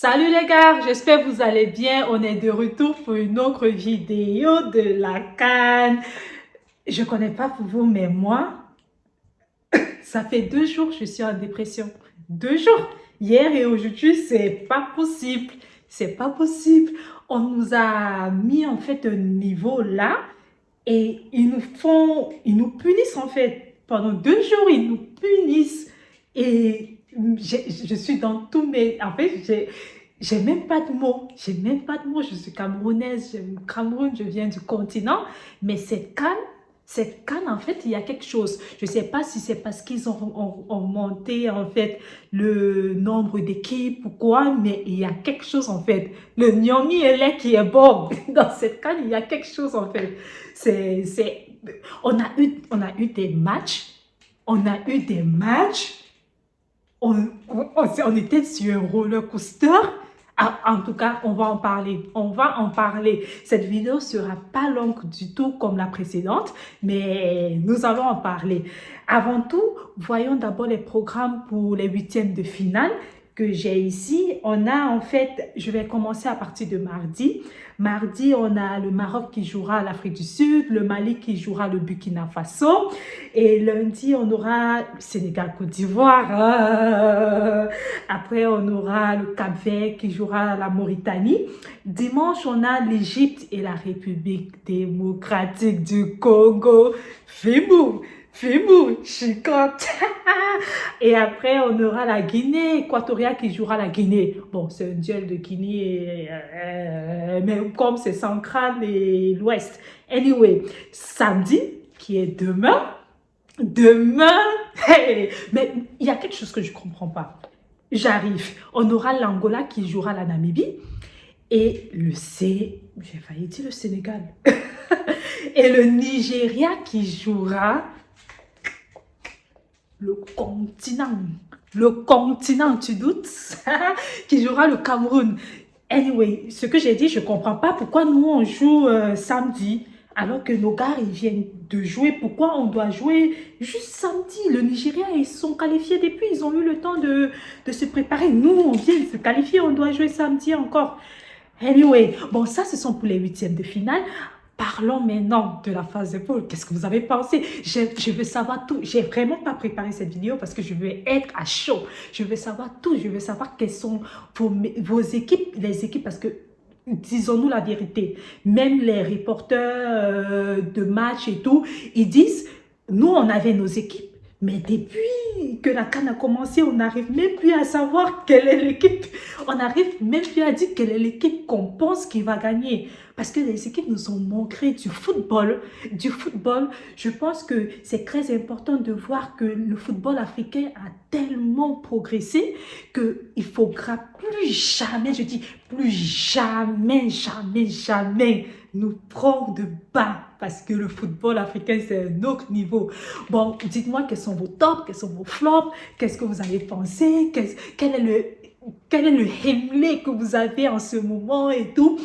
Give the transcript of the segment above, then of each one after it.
Salut les gars, j'espère que vous allez bien. On est de retour pour une autre vidéo de la CAN. Je connais pas pour vous, mais moi, ça fait 2 jours que je suis en dépression. 2 jours. Hier et aujourd'hui, c'est pas possible. C'est pas possible. On nous a mis en fait un niveau là et ils nous punissent en fait. Pendant 2 jours, ils nous punissent. Et je suis dans tous mes... En fait, j'ai même pas de mots. J'ai même pas de mots. Je suis camerounaise. J'aime le Cameroun. Je viens du continent. Mais cette canne, en fait, il y a quelque chose. Je ne sais pas si c'est parce qu'ils ont monté, en fait, le nombre d'équipes ou quoi, mais il y a quelque chose, en fait. Le Nyomi Elek qui est bon. Dans cette canne, il y a quelque chose, en fait. On a eu des matchs. On a eu des matchs. On était sur un roller coaster. Ah, en tout cas, on va en parler. On va en parler. Cette vidéo sera pas longue du tout comme la précédente, mais nous allons en parler. Avant tout, voyons d'abord les programmes pour les huitièmes de finale que j'ai ici. On a en fait, je vais commencer à partir de mardi. Mardi, on a le Maroc qui jouera l'Afrique du Sud, le Mali qui jouera le Burkina Faso. Et lundi, on aura Sénégal-Côte d'Ivoire. Après, on aura le Cap-Vert qui jouera la Mauritanie. Dimanche, on a l'Égypte et la République démocratique du Congo. Fimou, Fimou, Chicotte. Et après, on aura la Guinée équatoriale qui jouera la Guinée. Bon, c'est un duel de Guinée, mais comme c'est central et l'ouest. Anyway, samedi, qui est demain, hey, mais il y a quelque chose que je ne comprends pas. J'arrive. On aura l'Angola qui jouera la Namibie et j'ai failli dire le Sénégal. Et le Nigeria qui jouera le continent, tu doutes, qui jouera le Cameroun. Anyway, ce que j'ai dit, je ne comprends pas pourquoi nous, on joue samedi, alors que nos gars, ils viennent de jouer. Pourquoi on doit jouer juste samedi? Le Nigeria, ils sont qualifiés depuis, ils ont eu le temps de se préparer. Nous, on vient de se qualifier, on doit jouer samedi encore. Anyway, bon, ça, ce sont pour les huitièmes de finale. Parlons maintenant de la phase de poule. Qu'est-ce que vous avez pensé? Je veux savoir tout. J'ai vraiment pas préparé cette vidéo parce que je veux être à chaud. Je veux savoir tout. Je veux savoir quelles sont vos équipes, les équipes, parce que disons-nous la vérité. Même les reporters de match et tout, ils disent, nous, on avait nos équipes. Mais depuis que la CAN a commencé, on n'arrive même plus à savoir quelle est l'équipe. On n'arrive même plus à dire quelle est l'équipe qu'on pense qui va gagner. Parce que les équipes nous ont montré du football. Du football, je pense que c'est très important de voir que le football africain a tellement progressé qu'il ne faudra plus jamais, je dis plus jamais, jamais, jamais nous prendre de bas. Parce que le football africain, c'est un autre niveau. Bon, dites-moi quels sont vos tops, quels sont vos flops, qu'est-ce que vous avez pensé, quel est le Hemley que vous avez en ce moment et tout.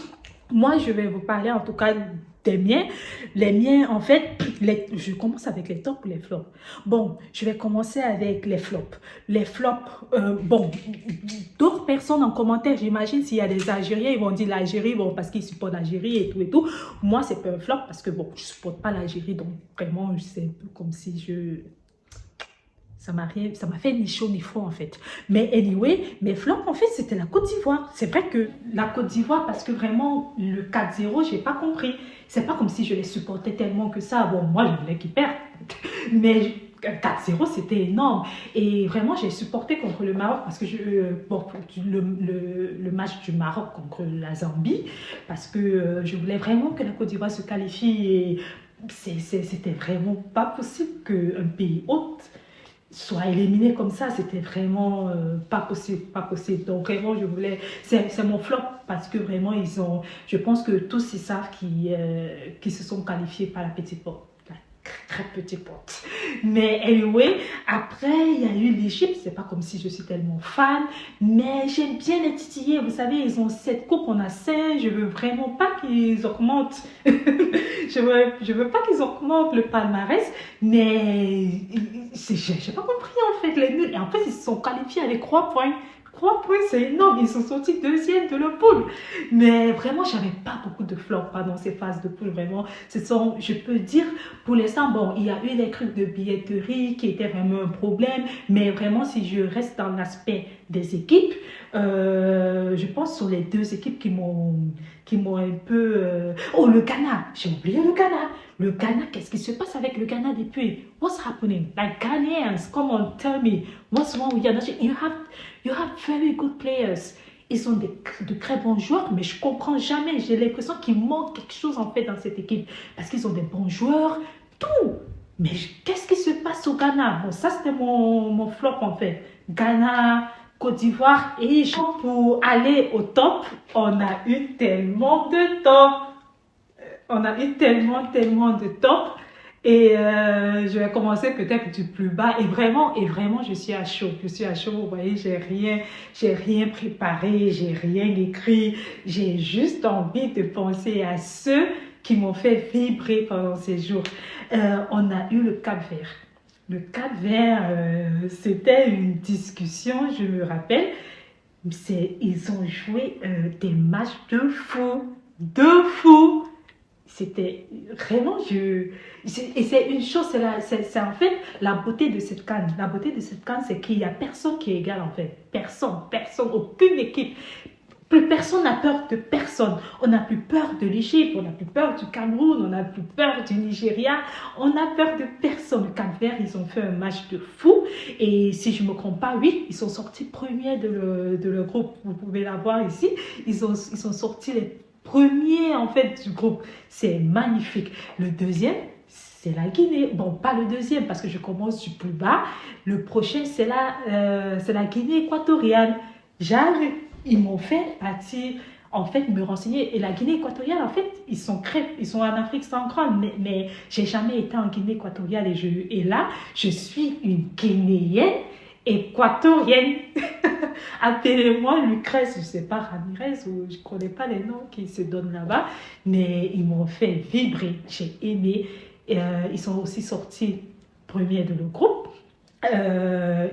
Moi, je vais vous parler en tout cas des miens. Les miens, en fait, je commence avec les tops ou les flops. Bon, je vais commencer avec les flops. Les flops, bon, d'autres personnes en commentaire, j'imagine, s'il y a des Algériens, ils vont dire l'Algérie, bon, parce qu'ils supportent l'Algérie et tout et tout. Moi, c'est pas un flop parce que, bon, je supporte pas l'Algérie, donc vraiment, c'est un peu comme si ça m'a fait ni chaud ni froid en fait. Mais anyway, mes flops en fait c'était la Côte d'Ivoire. C'est vrai que la Côte d'Ivoire, parce que vraiment le 4-0, j'ai pas compris. C'est pas comme si je les supportais tellement que ça. Bon, moi je voulais qu'ils perdent. Mais 4-0 c'était énorme. Et vraiment j'ai supporté contre le Maroc parce que bon, le match du Maroc contre la Zambie. Parce que je voulais vraiment que la Côte d'Ivoire se qualifie. Et c'était vraiment pas possible qu'un pays hôte soit éliminé comme ça, c'était vraiment pas possible, pas possible. Donc vraiment, c'est mon flop parce que vraiment, je pense que tous ils savent qu'ils se sont qualifiés par la petite porte. La très petite porte. Mais anyway, après, il y a eu l'Égypte, c'est pas comme si je suis tellement fan, mais j'aime bien les titiller. Vous savez, ils ont 7 coupes, on a 5, je veux vraiment pas qu'ils augmentent. je veux pas qu'ils augmentent le palmarès, mais j'ai pas compris en fait les nuls. Et en fait, ils se sont qualifiés avec 3 points. 3 points, c'est énorme. Ils sont sortis deuxième de leur poule. Mais vraiment, j'avais pas beaucoup de flops pendant ces phases de poule. Vraiment, ce sont, je peux dire, pour l'instant, bon, il y a eu des trucs de billetterie qui étaient vraiment un problème. Mais vraiment, si je reste dans l'aspect des équipes, je pense sur les deux équipes qui m'ont un peu... Oh, le Ghana. J'ai oublié le Ghana. Le Ghana, qu'est-ce qui se passe avec le Ghana depuis? What's happening? Like Ghanaians, come on, tell me. What's wrong with your nation? You have very good players. Ils ont de très bons joueurs, mais je comprends jamais. J'ai l'impression qu'il manque quelque chose en fait dans cette équipe. Parce qu'ils ont des bons joueurs, tout. Mais qu'est-ce qui se passe au Ghana? Bon, ça c'était mon flop en fait. Ghana, Côte d'Ivoire et pour aller au top, on a eu tellement de top. On a eu tellement de top. Et je vais commencer peut-être du plus bas. Et vraiment, je suis à chaud. Je suis à chaud. Vous voyez, j'ai rien préparé, j'ai rien écrit. J'ai juste envie de penser à ceux qui m'ont fait vibrer pendant ces jours. On a eu le Cap-Vert. Le Cap-Vert, c'était une discussion, je me rappelle. Ils ont joué des matchs de fou. De fou. C'était vraiment, et c'est une chose, c'est en fait la beauté de cette CAN. La beauté de cette CAN, c'est qu'il n'y a personne qui est égal en fait. Personne, aucune équipe. Plus personne n'a peur de personne. On n'a plus peur de l'Égypte, on n'a plus peur du Cameroun, on n'a plus peur du Nigeria, on n'a peur de personne. Le Cap-Vert, ils ont fait un match de fou. Et si je ne me trompe pas, oui, ils sont sortis premiers de leur groupe. Vous pouvez la voir ici. Ils sont sortis les premiers en fait du groupe. C'est magnifique. Le deuxième, c'est la Guinée. Bon, pas le deuxième parce que je commence du plus bas. Le prochain, c'est la Guinée équatoriale. Ils m'ont fait partir, en fait, me renseigner. Et la Guinée équatoriale, en fait, ils sont en Afrique centrale, mais j'ai jamais été en Guinée équatoriale. Et là, je suis une Guinéenne équatorienne. Appelez-moi Lucrèce, je ne sais pas, Ramirez, ou je ne connais pas les noms qui se donnent là-bas, mais ils m'ont fait vibrer, j'ai aimé. Ils sont aussi sortis premiers de le groupe.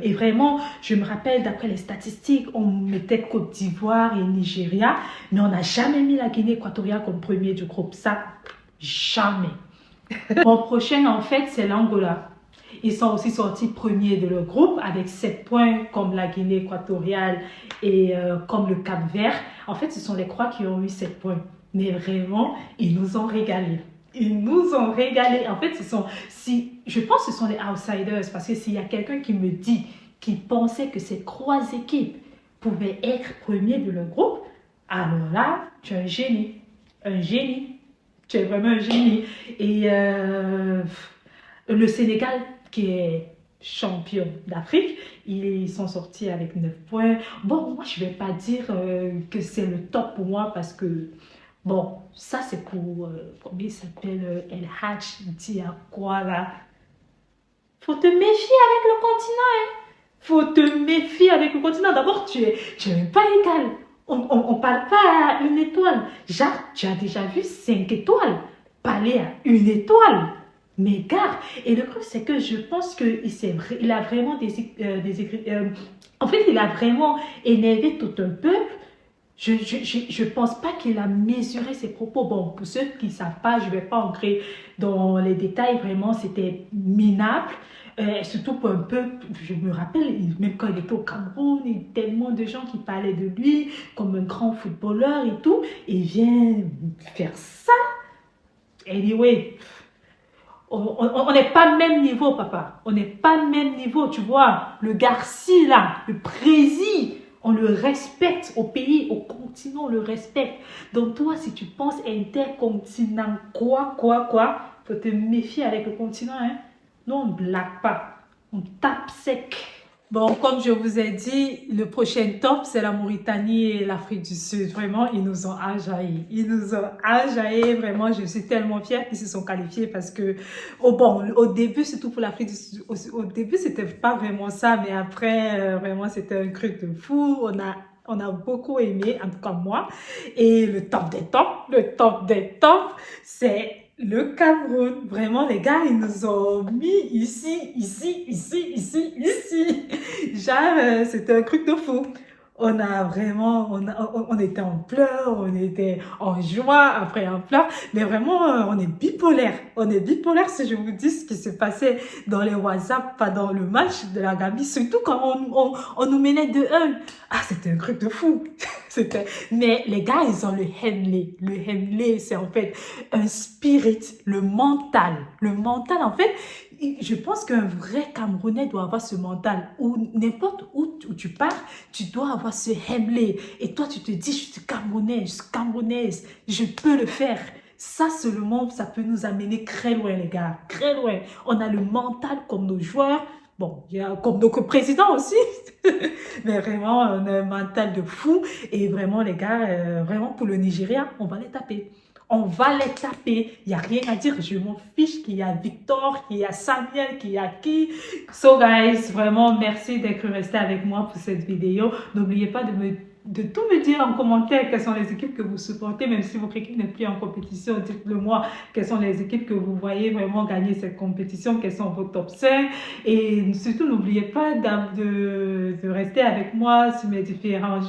Et vraiment, je me rappelle, d'après les statistiques, on mettait Côte d'Ivoire et Nigeria, mais on n'a jamais mis la Guinée équatoriale comme premier du groupe. Ça, jamais. Mon prochain, en fait, c'est l'Angola. Ils sont aussi sortis premiers de leur groupe avec 7 points comme la Guinée équatoriale et comme le Cap-Vert. En fait, ce sont les Croix qui ont eu 7 points. Mais vraiment, ils nous ont régalés. Ils nous ont régalés. En fait, je pense que ce sont les outsiders parce que s'il y a quelqu'un qui me dit qu'il pensait que ces 3 équipes pouvaient être premiers de leur groupe, alors là, tu es un génie. Un génie. Tu es vraiment un génie. Et le Sénégal, qui est champion d'Afrique, ils sont sortis avec 9 points. Bon, moi, je ne vais pas dire que c'est le top pour moi parce que, bon, ça, c'est pour, comment il s'appelle, El Hadj Diakwa, là. Faut te méfier avec le continent, hein. Faut te méfier avec le continent. D'abord, tu es même pas égal. On ne parle pas à une étoile. Jacques, tu as déjà vu 5 étoiles. Parler à une étoile. Mais gars, et le truc, c'est que je pense qu'il a vraiment en fait, il a vraiment énervé tout un peuple. Je pense pas qu'il a mesuré ses propos. Bon, pour ceux qui ne savent pas, je ne vais pas entrer dans les détails. Vraiment, c'était minable. Surtout pour un peuple, je me rappelle, même quand il était au Cameroun, il y a tellement de gens qui parlaient de lui comme un grand footballeur et tout. Et il vient faire ça. Anyway, on n'est pas le même niveau, papa. On n'est pas le même niveau, tu vois. Le Garci, là, le président, on le respecte au pays, au continent, on le respecte. Donc toi, si tu penses intercontinent, quoi, faut te méfier avec le continent, hein. Non, on ne blague pas. On tape sec. Bon, comme je vous ai dit, le prochain top, c'est la Mauritanie et l'Afrique du Sud. Vraiment, ils nous ont ajaillés. Ils nous ont ajaillés. Vraiment, je suis tellement fière qu'ils se sont qualifiés parce que, au début, surtout pour l'Afrique du Sud, au début, c'était pas vraiment ça, mais après, vraiment, c'était un truc de fou. On a beaucoup aimé, en tout cas moi. Et le top des tops, c'est le Cameroun. Vraiment, les gars, ils nous ont mis ici. Genre, c'était un truc de fou. On a vraiment, on était en pleurs, on était en joie, après en pleurs, mais vraiment, on est bipolaire. On est bipolaire si je vous dis ce qui se passait dans les WhatsApp, pas dans le match de la Gambie, surtout quand on nous menait de 1. Ah, c'était un truc de fou. C'était, mais les gars, ils ont le Henley. Le Henley, c'est en fait un spirit, le mental. Le mental, en fait, je pense qu'un vrai Camerounais doit avoir ce mental. Ou n'importe où tu pars, tu dois avoir ce Henley. Et toi, tu te dis, je suis Camerounais, je suis Camerounaise, je peux le faire. Ça seulement, ça peut nous amener très loin, les gars. Très loin. On a le mental comme nos joueurs. Bon, il y a comme nos présidents aussi. Mais vraiment, on a un mental de fou. Et vraiment, les gars, vraiment, pour le Nigeria, on va les taper. On va les taper. Il n'y a rien à dire. Je m'en fiche qu'il y a Victor, qu'il y a Samuel, qu'il y a qui. So, guys, vraiment, merci d'être resté avec moi pour cette vidéo. N'oubliez pas de tout me dire en commentaire quelles sont les équipes que vous supportez, même si votre équipe n'est plus en compétition, dites-le moi, quelles sont les équipes que vous voyez vraiment gagner cette compétition, quels sont vos top 5, et surtout n'oubliez pas de rester avec moi sur mes différents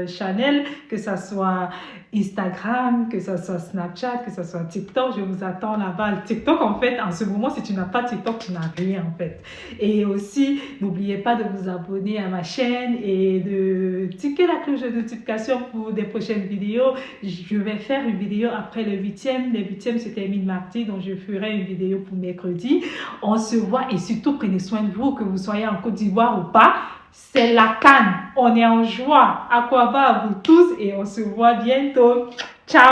channels, que ce soit Instagram, que ce soit Snapchat, que ce soit TikTok, je vous attends là-bas. TikTok, en fait, en ce moment, si tu n'as pas TikTok, tu n'as rien, en fait. Et aussi, n'oubliez pas de vous abonner à ma chaîne et de ticker la cloche de notification pour des prochaines vidéos. Je vais faire une vidéo après le 8e. Le 8e se termine mardi, donc je ferai une vidéo pour mercredi. On se voit et surtout, prenez soin de vous, que vous soyez en Côte d'Ivoire ou pas. C'est la CAN. On est en joie. Aquaba à vous tous et on se voit bientôt. Ciao!